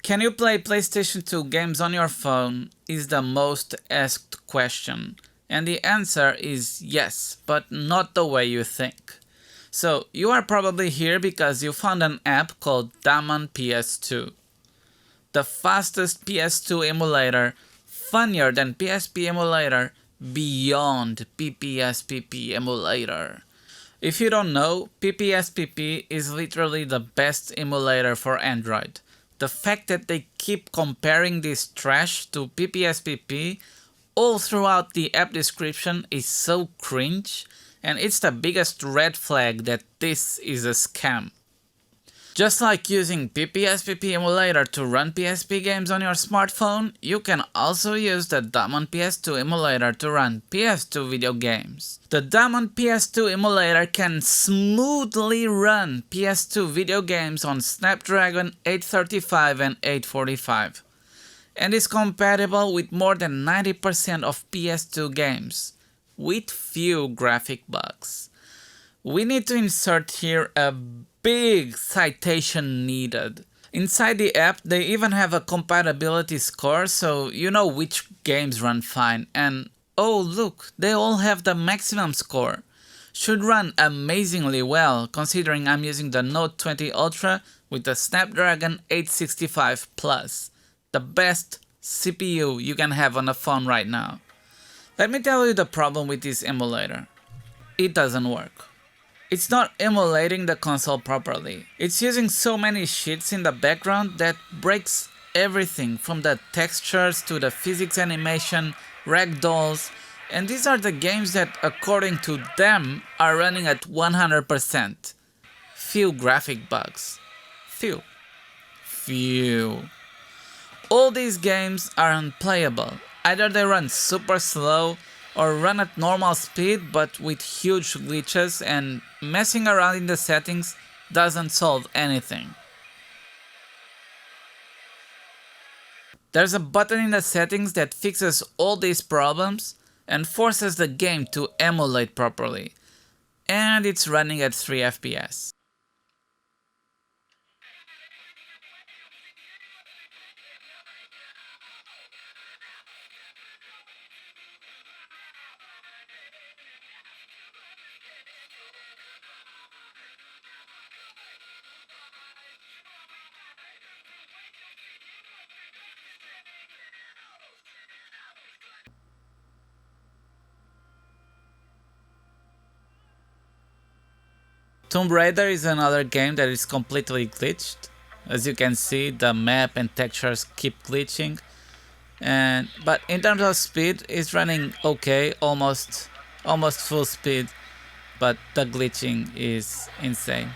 Can you play PlayStation 2 games on your phone is the most asked question. And the answer is yes, but not the way you think. So you are probably here because you found an app called DamonPS2. The fastest PS2 emulator, funnier than PSP Emulator, beyond PPSPP Emulator. If you don't know, PPSPP is literally the best emulator for Android. The fact that they keep comparing this trash to PPSPP all throughout the app description is so cringe, and it's the biggest red flag that this is a scam. Just like using PPSPP emulator to run PSP games on your smartphone, you can also use the DamonPS2 emulator to run PS2 video games. The DamonPS2 emulator can smoothly run PS2 video games on Snapdragon 835 and 845, and is compatible with more than 90% of PS2 games, with few graphic bugs. We need to insert here a big citation needed. Inside the app, they even have a compatibility score, so you know which games run fine. And oh look, they all have the maximum score. Should run amazingly well, considering I'm using the Note 20 Ultra with the Snapdragon 865 Plus, the best CPU you can have on a phone right now. Let me tell you the problem with this emulator. It doesn't work. It's not emulating the console properly. It's using so many shits in the background that breaks everything from the textures to the physics animation, ragdolls, and these are the games that, according to them, are running at 100%. Few graphic bugs. Few. All these games are unplayable. Either they run super slow or run at normal speed but with huge glitches, and messing around in the settings doesn't solve anything. There's a button in the settings that fixes all these problems and forces the game to emulate properly, and it's running at 3 FPS. Tomb Raider is another game that is completely glitched. As you can see, the map and textures keep glitching. But in terms of speed, it's running okay, almost full speed, but the glitching is insane.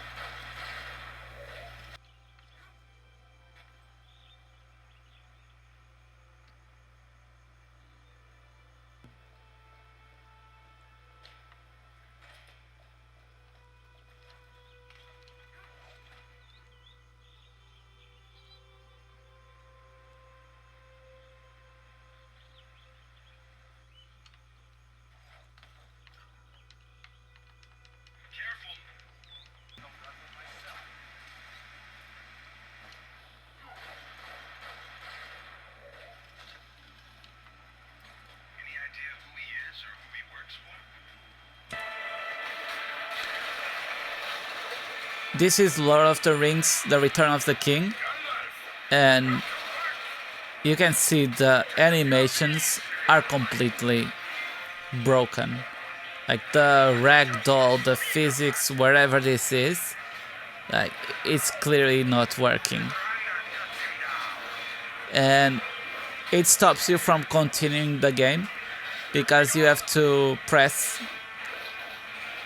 This is Lord of the Rings, The Return of the King, and you can see the animations are completely broken. Like the ragdoll, the physics, wherever this is, like it's clearly not working. And it stops you from continuing the game because you have to press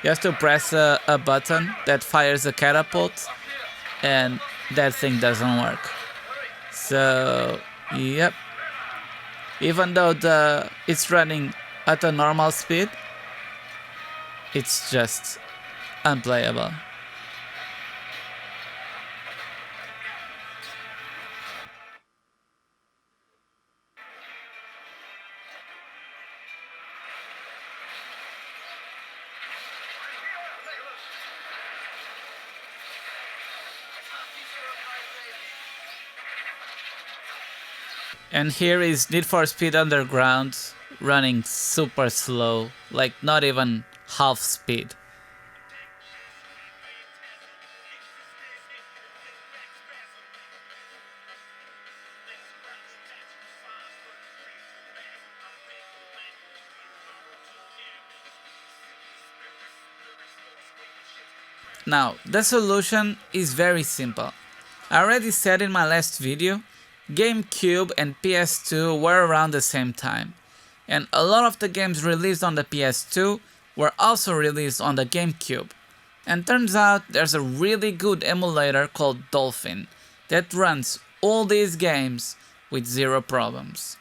a button that fires a catapult, and that thing doesn't work. So, yep. Even though it's running at a normal speed, it's just unplayable. And here is Need for Speed Underground running super slow, like not even half speed. Now, the solution is very simple. I already said in my last video, Gamecube and PS2 were around the same time, and a lot of the games released on the PS2 were also released on the Gamecube. And turns out there's a really good emulator called Dolphin that runs all these games with zero problems.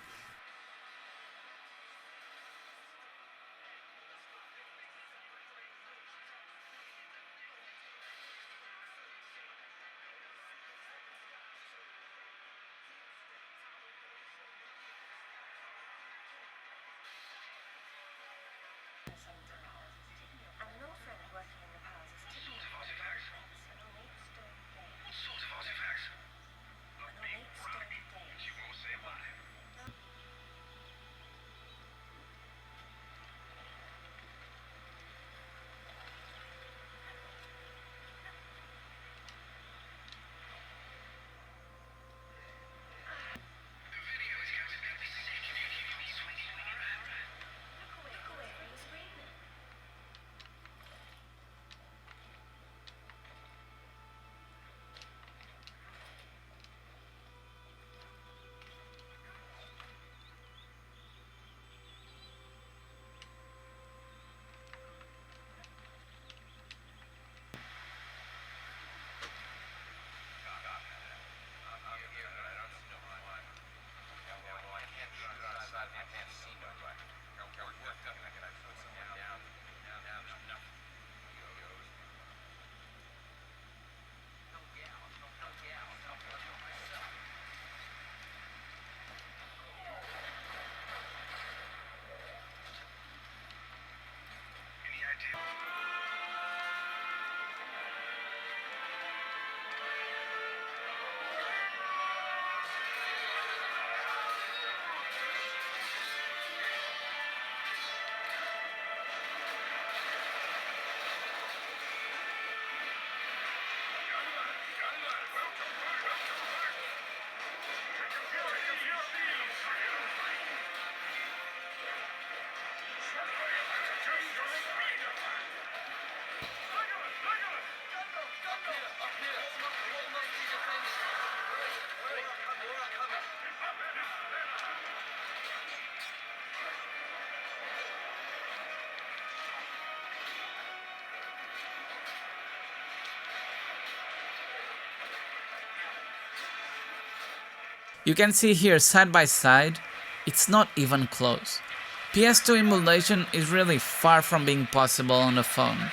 You can see here side by side, it's not even close. PS2 emulation is really far from being possible on a phone.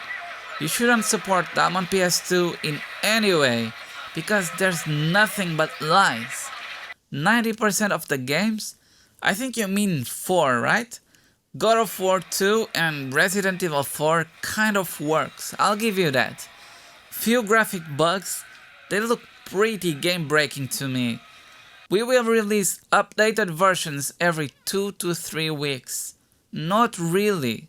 You shouldn't support DamonPS2 in any way, because there's nothing but lies. 90% of the games? I think you mean 4, right? God of War 2 and Resident Evil 4 kind of works, I'll give you that. Few graphic bugs, they look pretty game-breaking to me. We will release updated versions every 2 to 3 weeks. Not really.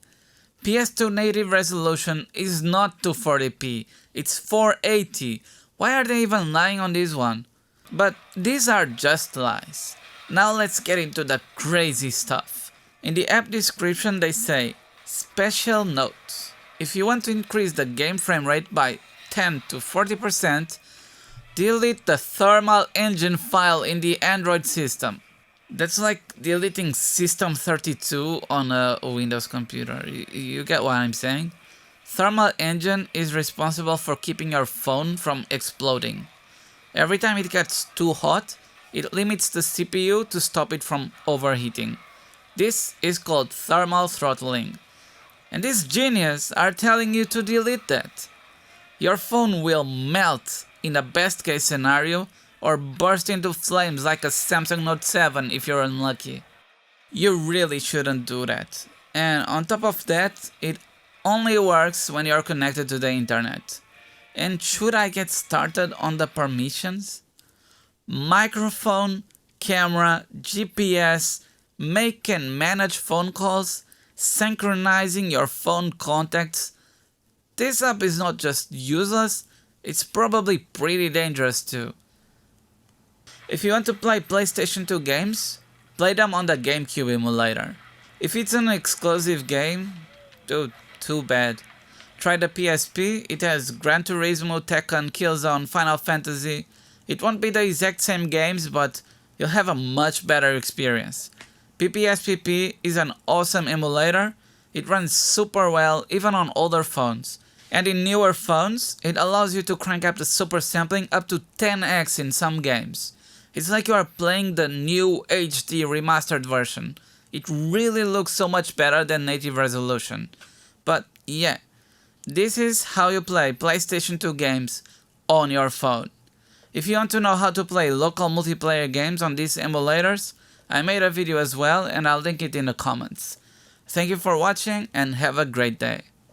PS2 native resolution is not 240p, it's 480. Why are they even lying on this one? But these are just lies. Now let's get into the crazy stuff. In the app description they say, special note. If you want to increase the game frame rate by 10 to 40%, delete the thermal engine file in the Android system. That's like deleting System32 on a Windows computer. You get what I'm saying? Thermal engine is responsible for keeping your phone from exploding. Every time it gets too hot, it limits the CPU to stop it from overheating. This is called thermal throttling. And these geniuses are telling you to delete that. Your phone will melt in the best case scenario, or burst into flames like a Samsung Note 7 if you're unlucky. You really shouldn't do that. And on top of that, it only works when you're connected to the internet. And should I get started on the permissions? Microphone, camera, GPS, make and manage phone calls, synchronizing your phone contacts. This app is not just useless, it's probably pretty dangerous too. If you want to play PlayStation 2 games, play them on the Gamecube emulator. If it's an exclusive game, dude, too bad. Try the PSP, it has Gran Turismo, Tekken, Killzone, Final Fantasy. It won't be the exact same games, but you'll have a much better experience. PPSPP is an awesome emulator. It runs super well even on older phones. And in newer phones, it allows you to crank up the super sampling up to 10x in some games. It's like you are playing the new HD remastered version. It really looks so much better than native resolution. But yeah, this is how you play PlayStation 2 games on your phone. If you want to know how to play local multiplayer games on these emulators, I made a video as well and I'll link it in the comments. Thank you for watching and have a great day.